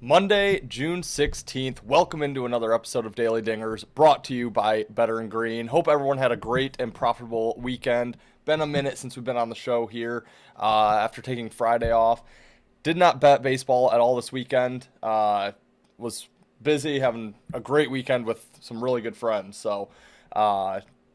Monday, June 16th. Welcome into another episode of Daily Dingers brought to you by Better and Green. Hope everyone had a great and profitable weekend. Been a minute since we've been on the show here after taking Friday off. Did not bet baseball at all this weekend. Was busy having a great weekend with some really good friends. So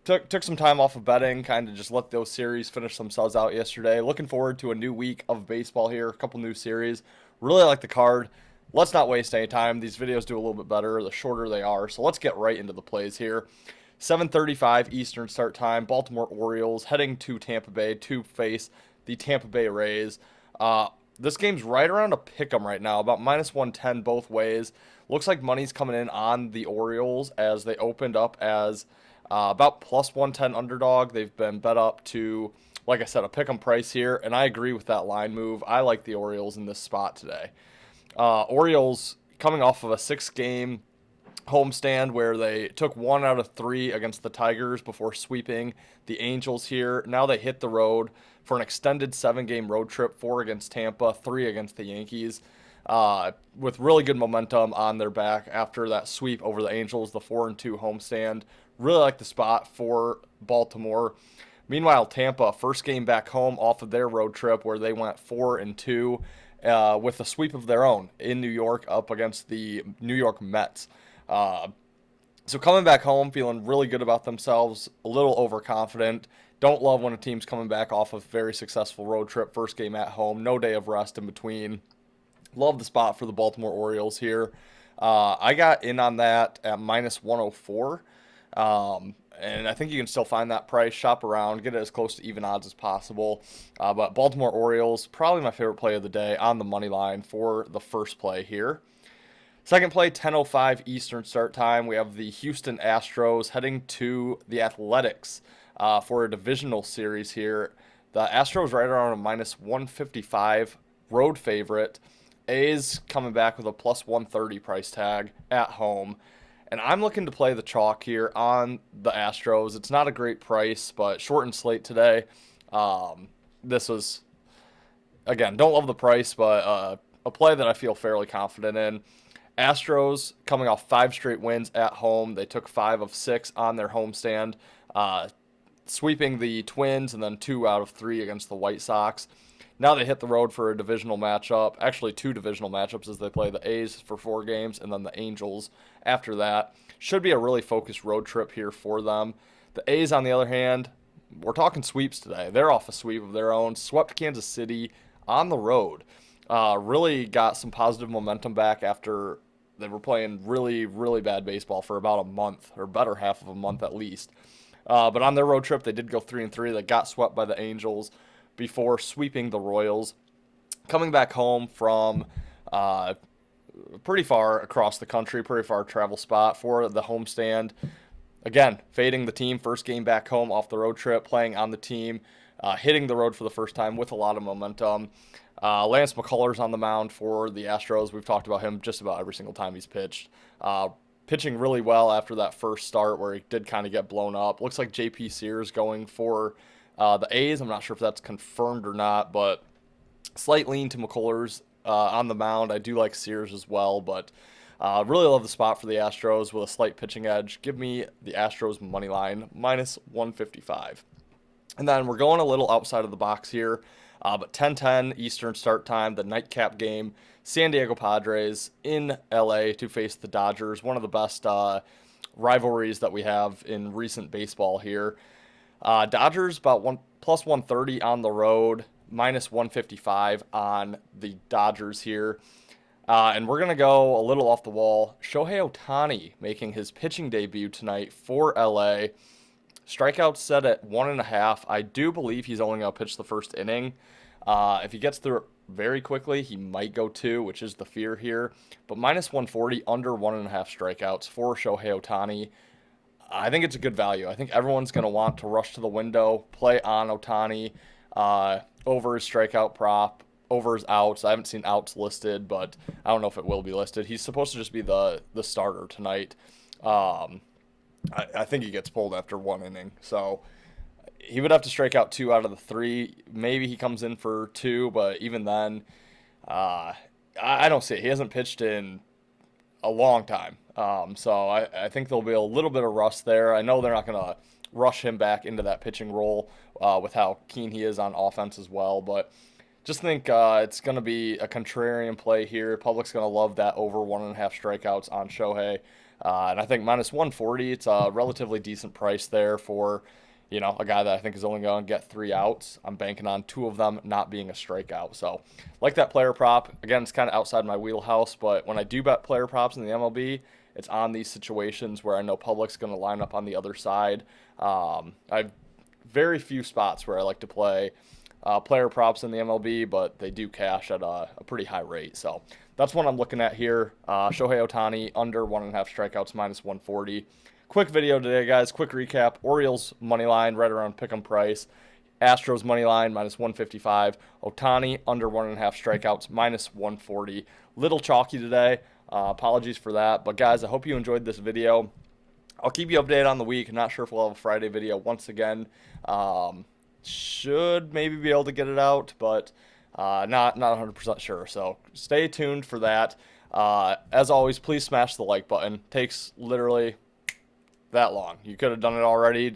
took some time off of betting, kind of just let those series finish themselves out yesterday. Looking forward to a new week of baseball here, a couple new series. Really like the card. Let's not waste any time. These videos do a little bit better the shorter they are. So let's get right into the plays here. 7:35 Eastern start time. Baltimore Orioles heading to Tampa Bay to face the Tampa Bay Rays. This game's right around a pick'em right now, about minus 110 both ways. Looks like money's coming in on the Orioles as they opened up as about plus 110 underdog. They've been bet up to, like I said, a pick'em price here, and I agree with that line move. I like the Orioles in this spot today. Orioles coming off of a 6-game homestand where they took 1 out of 3 against the Tigers before sweeping the Angels here. Now they hit the road for an extended 7-game road trip, 4 against Tampa, 3 against the Yankees, with really good momentum on their back after that sweep over the Angels, the 4-2 homestand. Really like the spot for Baltimore. Meanwhile, Tampa, first game back home off of their road trip where they went 4-2 with a sweep of their own in New York up against the New York Mets. So coming back home, feeling really good about themselves, a little overconfident. Don't love when a team's coming back off of a very successful road trip, first game at home, no day of rest in between. Love the spot for the Baltimore Orioles here. I got in on that at minus 104. And I think you can still find that price, shop around, get it as close to even odds as possible. But Baltimore Orioles, probably my favorite play of the day on the money line for the first play here. Second play, 10:05 Eastern start time. We have the Houston Astros heading to the Athletics for a divisional series here. The Astros right around a minus 155 road favorite. A's coming back with a plus 130 price tag at home. And I'm looking to play the chalk here on the Astros. It's not a great price, but shortened slate today. This was, again, don't love the price, but a play that I feel fairly confident in. Astros coming off 5 straight wins at home. They took 5 of 6 on their homestand, sweeping the Twins and then 2 out of 3 against the White Sox. Now they hit the road for a divisional matchup, actually 2 divisional matchups as they play the A's for 4 games and then the Angels after that. Should be a really focused road trip here for them. The A's, on the other hand, we're talking sweeps today. They're off a sweep of their own, swept Kansas City on the road. Really got some positive momentum back after they were playing really, really bad baseball for about a month, or better half of a month at least. But on their road trip, they did go 3-3. They got swept by the Angels before sweeping the Royals. Coming back home from pretty far across the country, pretty far travel spot for the homestand. Again, fading the team, first game back home off the road trip, playing on the team, hitting the road for the first time with a lot of momentum. Lance McCullers on the mound for the Astros. We've talked about him just about every single time he's pitched. Pitching really well after that first start where he did kind of get blown up. Looks like J.P. Sears going for the A's. I'm not sure if that's confirmed or not, but slight lean to McCullers on the mound. I do like Sears as well, but really love the spot for the Astros with a slight pitching edge. Give me the Astros money line, minus 155. And then we're going a little outside of the box here, but 10:10 Eastern start time, the nightcap game. San Diego Padres in LA to face the Dodgers, one of the best rivalries that we have in recent baseball here. Dodgers about plus 130 on the road, minus 155 on the Dodgers here. And we're going to go a little off the wall. Shohei Ohtani making his pitching debut tonight for LA. Strikeouts set at 1.5. I do believe he's only going to pitch the first inning. If he gets through it very quickly, he might go 2, which is the fear here. But minus 140, under 1.5 strikeouts for Shohei Ohtani. I think it's a good value. I think everyone's going to want to rush to the window, play on Ohtani over his strikeout prop, over his outs. I haven't seen outs listed, but I don't know if it will be listed. He's supposed to just be the starter tonight. I think he gets pulled after 1 inning. So he would have to strike out 2 out of the 3. Maybe he comes in for 2, but even then, I don't see it. He hasn't pitched in a long time. So I think there'll be a little bit of rust there. I know they're not going to rush him back into that pitching role with how keen he is on offense as well. But just think it's going to be a contrarian play here. Public's going to love that over 1.5 strikeouts on Shohei. And I think minus 140, it's a relatively decent price there for, a guy that I think is only going to get 3 outs. I'm banking on 2 of them not being a strikeout. So, like that player prop. Again, it's kind of outside my wheelhouse, but when I do bet player props in the MLB, it's on these situations where I know public's going to line up on the other side. I have very few spots where I like to play player props in the MLB, but they do cash at a pretty high rate. So that's what I'm looking at here. Shohei Ohtani under 1.5 strikeouts minus 140. Quick video today, guys. Quick recap. Orioles money line right around pick'em price. Astros money line minus 155. Ohtani under 1.5 strikeouts minus 140. Little chalky today. Apologies for that. But guys, I hope you enjoyed this video. I'll keep you updated on the week. Not sure if we'll have a Friday video once again. Should maybe be able to get it out, but not 100% sure. So stay tuned for that. As always, please smash the like button. Takes literally that long. You could have done it already.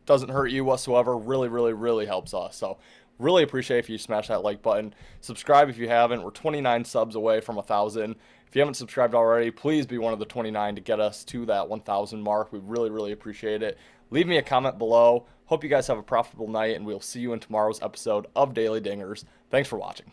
Doesn't hurt you whatsoever. Really, really, really helps us. So really appreciate if you smash that like button. Subscribe if you haven't. We're 29 subs away from 1,000. If you haven't subscribed already, please be one of the 29 to get us to that 1,000 mark. We really, really appreciate it. Leave me a comment below. Hope you guys have a profitable night, and we'll see you in tomorrow's episode of Daily Dingers. Thanks for watching.